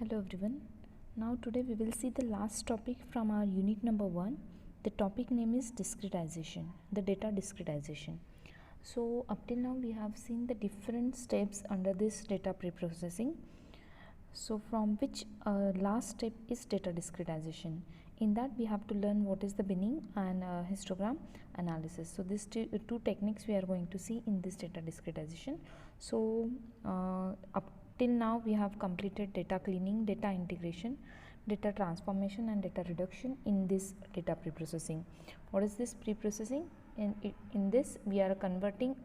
Hello everyone. Now today we will see the last topic from our unit number 1. The topic name is discretization, the data discretization. So up till now we have seen the different steps under this data preprocessing. So from which last step is data discretization. In that we have to learn what is the binning and histogram analysis. So these two techniques we are going to see in this data discretization. So up till now we have completed data cleaning, data integration, data transformation and data reduction in this data preprocessing. What is this preprocessing? In this we are converting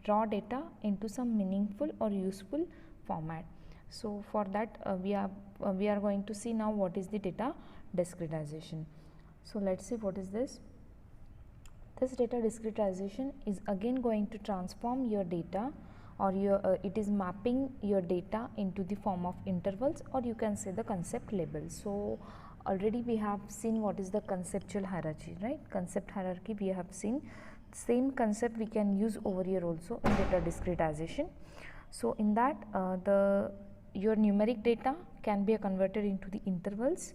raw data into some meaningful or useful format. So for that we are going to see now what is the data discretization. So let's see what is this. This data discretization is again going to transform your data, or it is mapping your data into the form of intervals, or you can say the concept labels. So already we have seen what is the conceptual hierarchy, right? Concept hierarchy we have seen. Same concept we can use over here also in data discretization. So in that your numeric data can be converted into the intervals,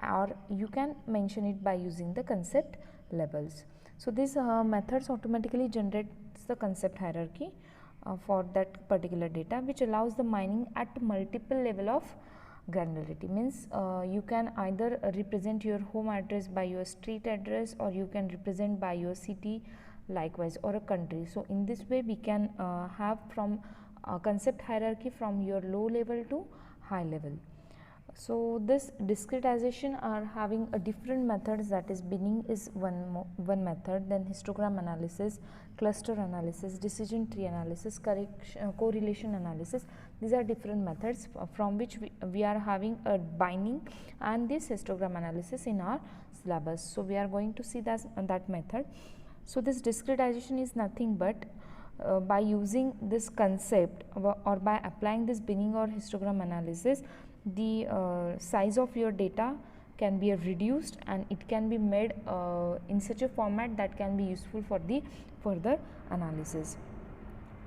or you can mention it by using the concept labels. So these methods automatically generates the concept hierarchy for that particular data, which allows the mining at multiple level of granularity. Means you can either represent your home address by your street address, or you can represent by your city likewise, or a country. So in this way we can have from concept hierarchy from your low level to high level. So this discretization are having a different methods, that is binning is one method, then histogram analysis, cluster analysis, decision tree analysis, correlation analysis. These are different methods from which we are having a binding and this histogram analysis in our syllabus. So we are going to see that method. So this discretization is nothing but by using this concept or by applying this binning or histogram analysis, the size of your data can be reduced and it can be made in such a format that can be useful for the further analysis.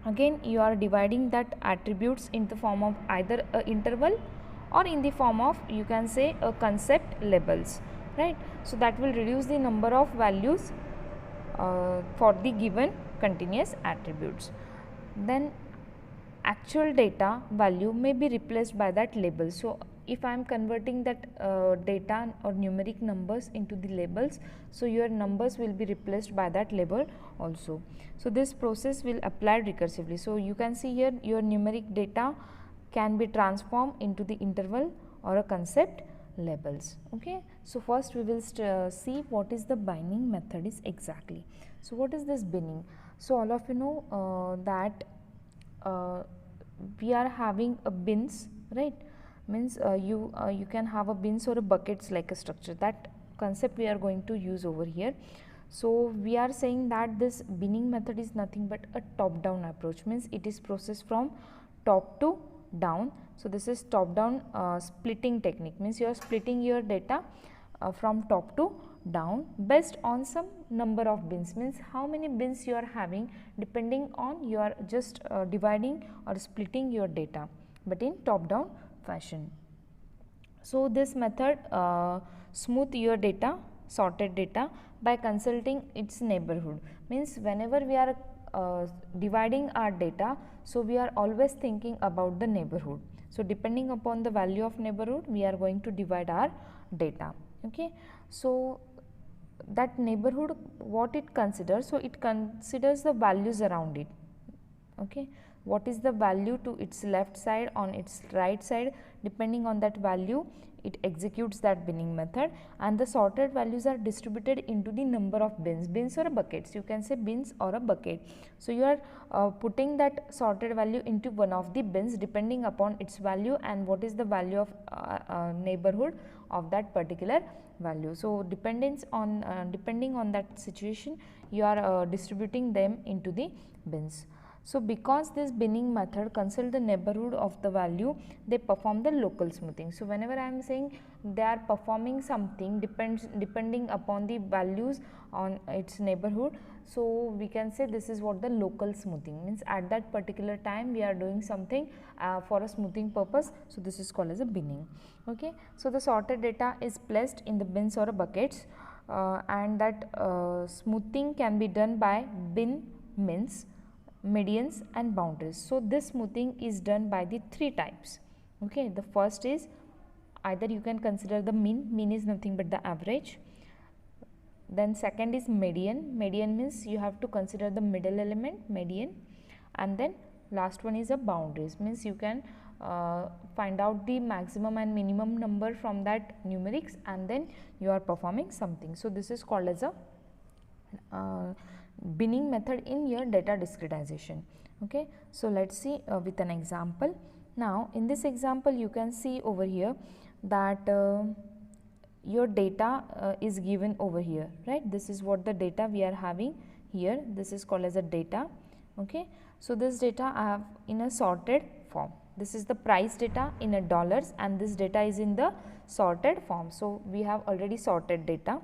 Again you are dividing that attributes in the form of either a interval or in the form of, you can say, a concept labels, right? So that will reduce the number of values for the given continuous attributes. Then actual data value may be replaced by that label. So if I am converting that data or numeric numbers into the labels, so your numbers will be replaced by that label also. So this process will apply recursively. So you can see here your numeric data can be transformed into the interval or a concept labels. Okay, so first we will see what is the binning method is exactly. So what is this binning? So all of you know that we are having a bins, right? Means you can have a bins or a buckets like a structure. That concept we are going to use over here. So we are saying that this binning method is nothing but a top down approach, means it is processed from top to down. So this is top down splitting technique, means you are splitting your data from top to down based on some number of bins, means how many bins you are having, depending on you are just dividing or splitting your data, but in top down fashion. So this method smooth your data, sorted data, by consulting its neighborhood. Means whenever we are dividing our data, so we are always thinking about the neighborhood. So depending upon the value of neighborhood, we are going to divide our data. Okay, so that neighborhood, what it considers? So it considers the values around it. Okay, what is the value to its left side, on its right side, depending on that value it executes that binning method, and the sorted values are distributed into the number of bins or buckets, you can say bins or a bucket. So you are putting that sorted value into one of the bins depending upon its value and what is the value of neighborhood of that particular value. So depending on that situation, you are distributing them into the bins. So because this binning method consider the neighborhood of the value, they perform the local smoothing. So whenever I am saying they are performing something depending upon the values on its neighborhood, so we can say this is what the local smoothing means. At that particular time we are doing something for a smoothing purpose, so this is called as a binning. Okay, so the sorted data is placed in the bins or buckets, and that smoothing can be done by bin, mins, medians and boundaries. So this smoothing is done by the three types. Okay, the first is either you can consider the mean is nothing but the average. Then second is median means you have to consider the middle element, median. And then last one is a boundaries, means you can find out the maximum and minimum number from that numerics, and then you are performing something. So this is called as a binning method in your data discretization. Okay, so let's see with an example. Now in this example you can see over here that your data is given over here, right? This is what the data we are having here. This is called as a data. Okay, so this data I have in a sorted form. This is the price data in a dollars, and this data is in the sorted form. So we have already sorted data.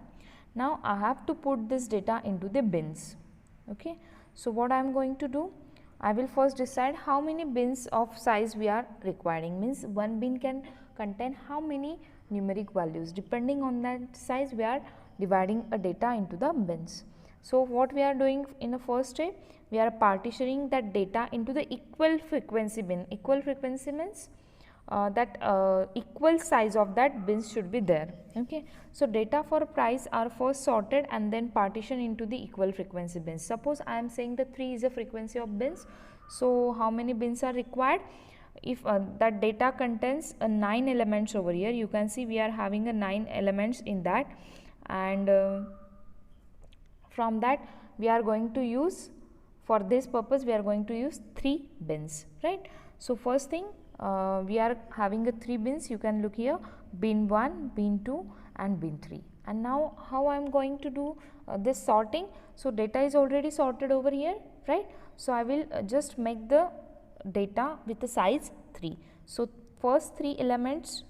Now I have to put this data into the bins. Okay, so what I am going to do, I will first decide how many bins of size we are requiring, means one bin can contain how many numeric values. Depending on that size we are dividing a data into the bins. So what we are doing in the first step, we are partitioning that data into the equal frequency bin. Equal frequency means that equal size of that bins should be there. Okay, so data for price are first sorted and then partitioned into the equal frequency bins. Suppose I am saying the 3 is a frequency of bins, so how many bins are required? If that data contains 9 elements over here, you can see we are having a 9 elements in that, and from that we are going to use, for this purpose we are going to use 3 bins, right? So first thing, we are having a 3 bins. You can look here, bin 1, bin 2 and bin 3. And now how I am going to do this sorting? So data is already sorted over here, right? So I will just make the data with the size 3. So first three elements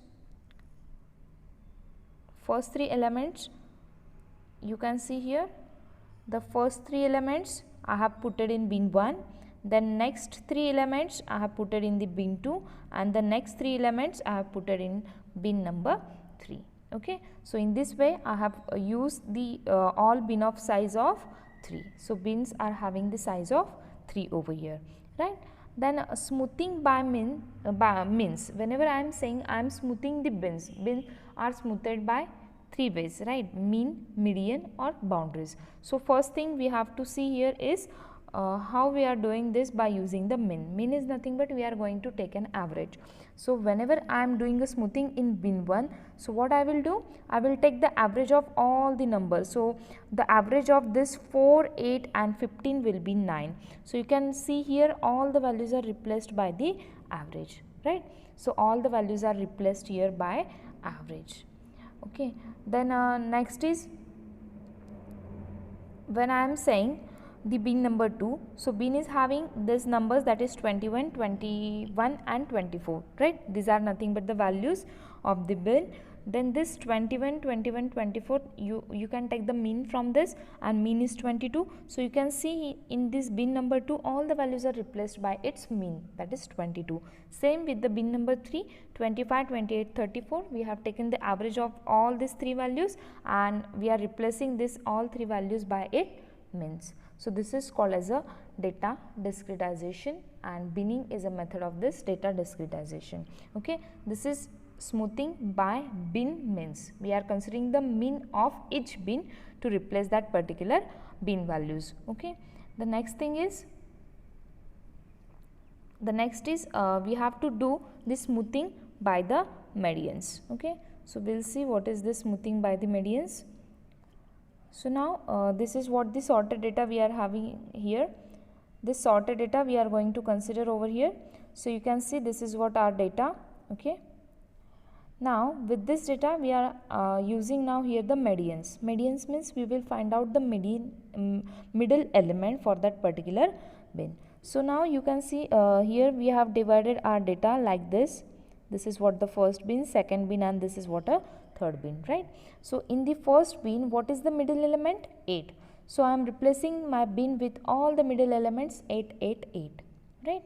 you can see here, the first 3 elements I have put it in bin 1, then next 3 elements I have put it in the bin 2, and the next 3 elements I have put it in bin number 3. Okay, so in this way I have used the all bin of size of 3. So bins are having the size of 3 over here, right? Then smoothing by means, whenever I am saying I am smoothing the bins are smoothed by 3 ways, right? Mean, median or boundaries. So first thing we have to see here is how we are doing this by using the min. Min is nothing but we are going to take an average. So whenever I am doing a smoothing in bin 1, so what I will do, I will take the average of all the numbers. So the average of this 4, 8 and 15 will be 9. So you can see here all the values are replaced by the average, right? So all the values are replaced here by average. Okay, then next is when I am saying the bin number 2, so bin is having these numbers, that is 21, 21 and 24, right? These are nothing but the values of the bin. Then this 21, 21, 24, you can take the mean from this, and mean is 22. So you can see in this bin number 2 all the values are replaced by its mean, that is 22. Same with the bin number 3, 25, 28, 34, we have taken the average of all these 3 values and we are replacing this all 3 values by its means. So this is called as a data discretization, and binning is a method of this data discretization. Okay, this is smoothing by bin means. We are considering the mean of each bin to replace that particular bin values. Okay, the next is we have to do this smoothing by the medians. Okay, so we will see what is this smoothing by the medians. So now this is what the sorted data we are having here. This sorted data we are going to consider over here. So you can see this is what our data. Okay, now with this data we are using now here the medians. Medians means we will find out the middle element for that particular bin. So now you can see here we have divided our data like this. This is what the first bin, second bin, and this is what a third bin, right? So in the first bin, what is the middle element? 8. So I am replacing my bin with all the middle elements 8, 8, 8, right?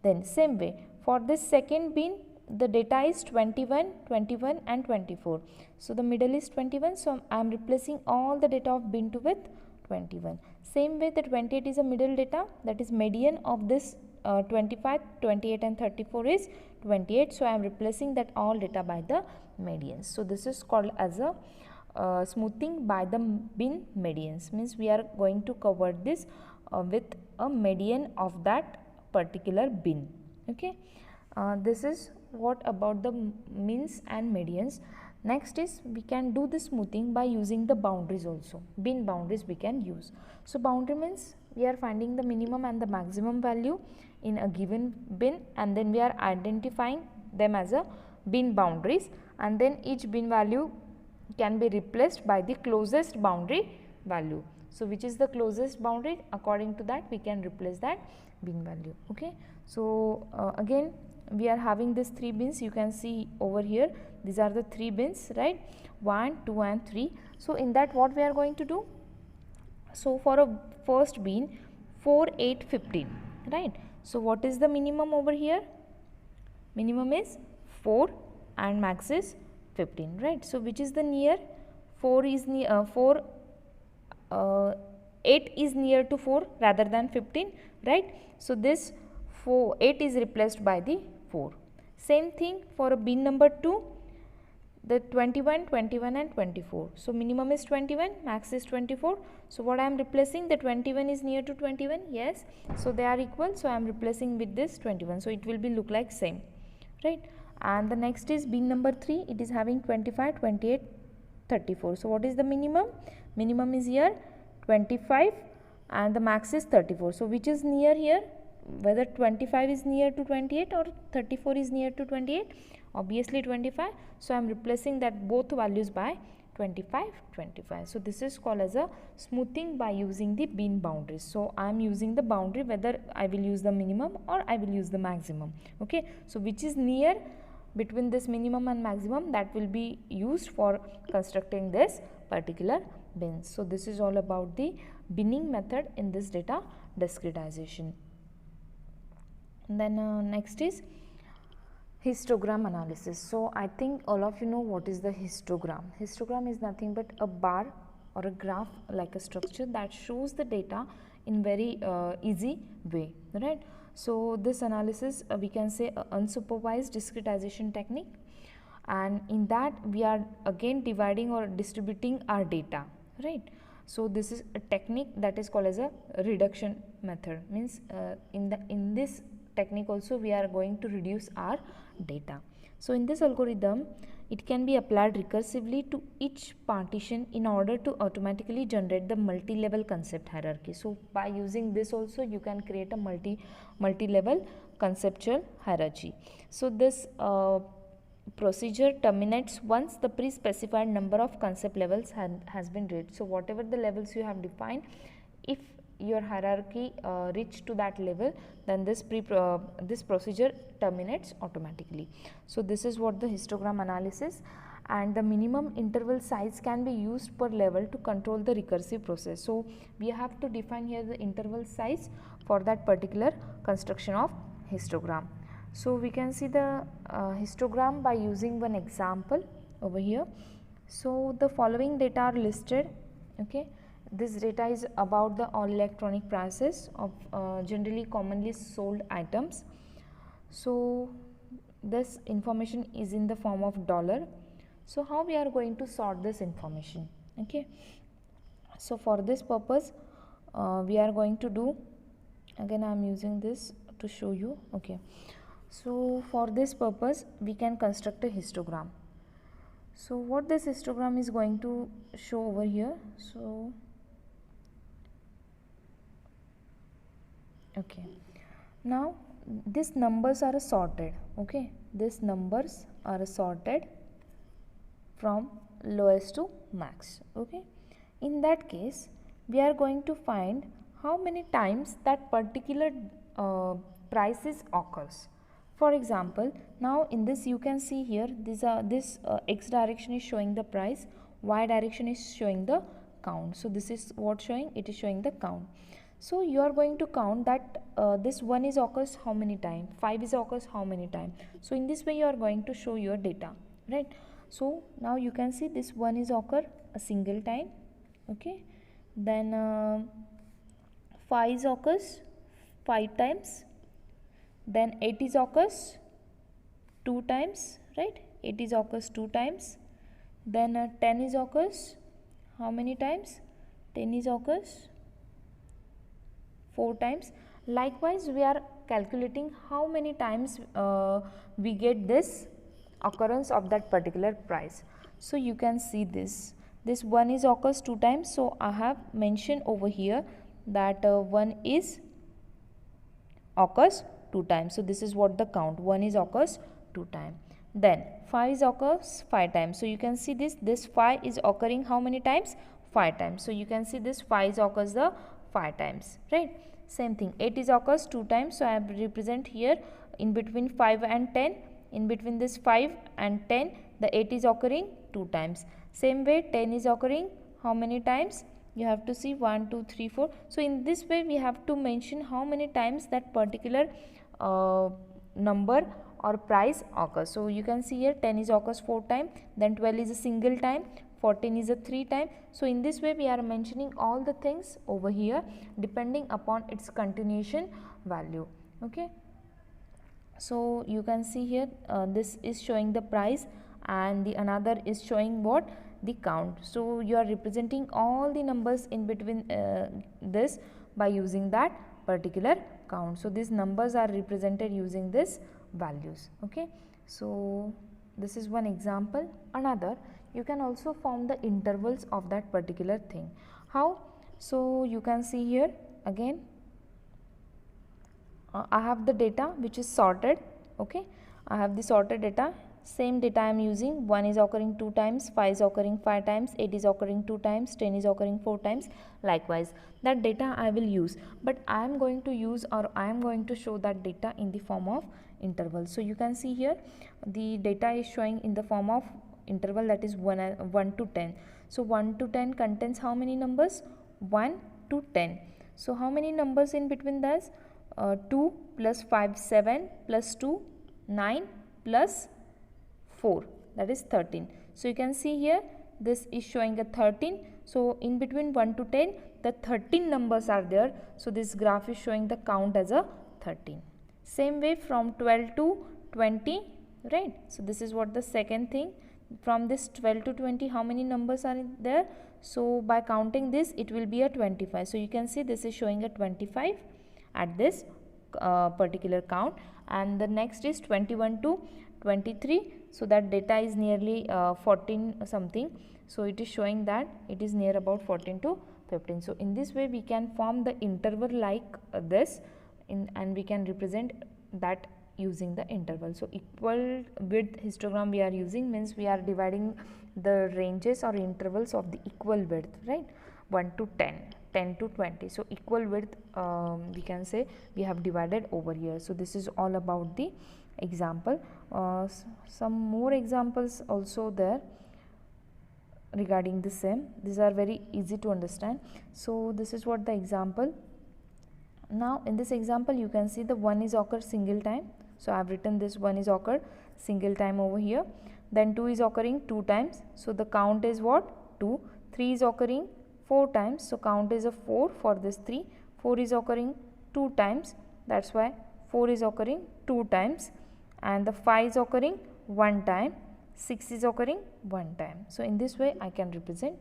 Then same way for this second bin, the data is 21, 21 and 24. So the middle is 21, so I am replacing all the data of bin 2 with 21. Same way the 28 is a middle data, that is median of this 25, 28 and 34 is 28. So I am replacing that all data by the medians. So this is called as a smoothing by the bin medians, means we are going to cover this with a median of that particular bin. Okay, this is what about the means and medians. Next is we can do the smoothing by using the boundaries also. Bin boundaries we can use. So boundary means we are finding the minimum and the maximum value in a given bin, and then we are identifying them as a bin boundaries, and then each bin value can be replaced by the closest boundary value. So which is the closest boundary, according to that we can replace that bin value. Okay, so again we are having these 3 bins, you can see over here, these are the 3 bins, right? 1, 2 and 3. So in that what we are going to do? So for a first bin 4, 8, 15, right? So what is the minimum over here? Minimum is 4 and max is 15, right? So which is the near? 4 is near 8 is near to 4 rather than 15, right? So this 8 is replaced by the 4. Same thing for a bin number 2, the 21, 21 and 24. So minimum is 21, max is 24. So what I am replacing, the 21 is near to 21, yes. So they are equal, so I am replacing with this 21. So it will be look like same, right? And the next is bin number 3, it is having 25, 28, 34. So what is the minimum? Minimum is here 25 and the max is 34. So which is near here? Whether 25 is near to 28 or 34 is near to 28? Obviously 25. So I am replacing that both values by 25, 25. So this is called as a smoothing by using the bin boundaries. So I am using the boundary whether I will use the minimum or I will use the maximum. Okay, so which is near between this minimum and maximum, that will be used for constructing this particular bin. So this is all about the binning method in this data discretization. Then next is histogram analysis. So I think all of you know what is the histogram. Histogram is nothing but a bar or a graph like a structure that shows the data in very easy way, right? So this analysis we can say unsupervised discretization technique, and in that we are again dividing or distributing our data, right? So this is a technique that is called as a reduction method, means in this technique also we are going to reduce our data. So in this algorithm it can be applied recursively to each partition in order to automatically generate the multi-level concept hierarchy. So by using this also you can create a multi-level conceptual hierarchy. So this procedure terminates once the pre-specified number of concept levels has been reached. So whatever the levels you have defined, if your hierarchy reach to that level, then this procedure terminates automatically. So this is what the histogram analysis, and the minimum interval size can be used per level to control the recursive process. So we have to define here the interval size for that particular construction of histogram. So we can see the histogram by using one example over here. So the following data are listed. Okay, this data is about the all electronic prices of generally commonly sold items. So this information is in the form of dollar. So how we are going to sort this information? Okay, so for this purpose we are going to do, again I am using this to show you. Okay, so for this purpose we can construct a histogram. So what this histogram is going to show over here. So okay, now these numbers are sorted. Okay, these numbers are sorted from lowest to max. Okay, in that case we are going to find how many times that particular prices occurs. For example, now in this you can see here this x direction is showing the price, y direction is showing the count. So this is what showing, it is showing the count. So you are going to count that this 1 is occurs how many time, 5 is occurs how many time. So in this way you are going to show your data, right? So now you can see this 1 is occur a single time, okay. Then 5 is occurs 5 times. Then 8 is occurs 2 times, right? 8 is occurs 2 times. Then 10 is occurs how many times? 10 is occurs 4 times. Likewise, we are calculating how many times we get this occurrence of that particular price. So you can see this 1 is occurs 2 times. So I have mentioned over here that 1 is occurs 2 times. So this is what the count, 1 is occurs 2 times. Then 5 is occurs 5 times. So you can see this 5 is occurring how many times? 5 times. So you can see this 5 is occurs the 5 times, right? Same thing, 8 is occurs 2 times. So I represent here in between 5 and 10, in between this 5 and 10 the 8 is occurring 2 times. Same way 10 is occurring how many times? You have to see 1, 2, 3, 4. So in this way we have to mention how many times that particular number or price occurs. So you can see here 10 is occurs 4 times, then 12 is a single time, 14 is a 3 time. So in this way we are mentioning all the things over here depending upon its continuation value, okay. So you can see here this is showing the price and the another is showing what? The count. So you are representing all the numbers in between this by using that particular count. So these numbers are represented using this values, okay. So this is one example. Another, you can also form the intervals of that particular thing. How? So you can see here again I have the data which is sorted, okay. I have the sorted data, same data I am using. 1 is occurring 2 times, 5 is occurring 5 times, 8 is occurring 2 times, 10 is occurring 4 times. Likewise that data I will use, but I am going to use or I am going to show that data in the form of interval. So you can see here the data is showing in the form of interval, that is 1 to 10. So 1 to 10 contains how many numbers? 1 to 10. So how many numbers in between this? 2 plus 5 7 plus 2 9 plus 4, that is 13. So you can see here this is showing a 13. So in between 1 to 10 the 13 numbers are there. So this graph is showing the count as a 13. Same way from 12 to 20, right? So this is what the second thing. From this 12 to 20 how many numbers are there? So by counting this it will be a 25. So you can see this is showing a 25 at this particular count. And the next is 21 to 23. So that data is nearly 14 something. So it is showing that it is near about 14 to 15. So in this way we can form the interval like this and we can represent that using the interval. So equal width histogram we are using, means we are dividing the ranges or intervals of the equal width, right? 1 to 10, 10 to 20. So equal width we can say we have divided over here. So this is all about the example. Some more examples also there regarding the same. These are very easy to understand. So this is what the example. Now in this example you can see the 1 is occur single time. So I have written this 1 is occur single time over here. Then 2 is occurring 2 times. So the count is what? 2. 3 is occurring 4 times. So count is a 4 for this 3. 4 is occurring 2 times. That's why 4 is occurring 2 times. And the 5 is occurring 1 time. 6 is occurring 1 time. So in this way I can represent,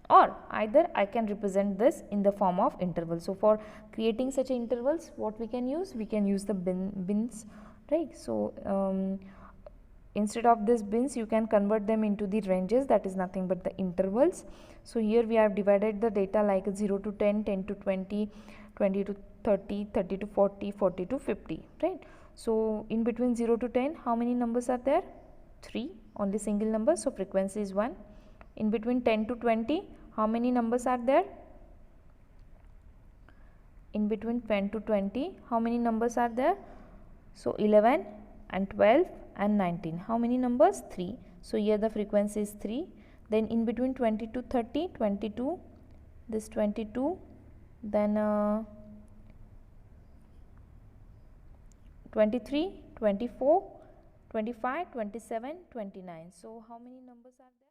or either I can represent this in the form of interval. So for creating such intervals what we can use? We can use the bins, right? So instead of this bins you can convert them into the ranges, that is nothing but the intervals. So here we have divided the data like 0 to 10, 10 to 20, 20 to 30, 30 to 40, 40 to 50, right? So in between 0 to 10 how many numbers are there? 3, only single number, so frequency is 1. In between 10 to 20 how many numbers are there? in between 10 to 20, how many numbers are there? So 11 and 12 and 19. How many numbers? 3. So here the frequency is 3. Then in between 20 to 30, 22, this 22, then 23, 24, 25, 27, 29. So how many numbers are there?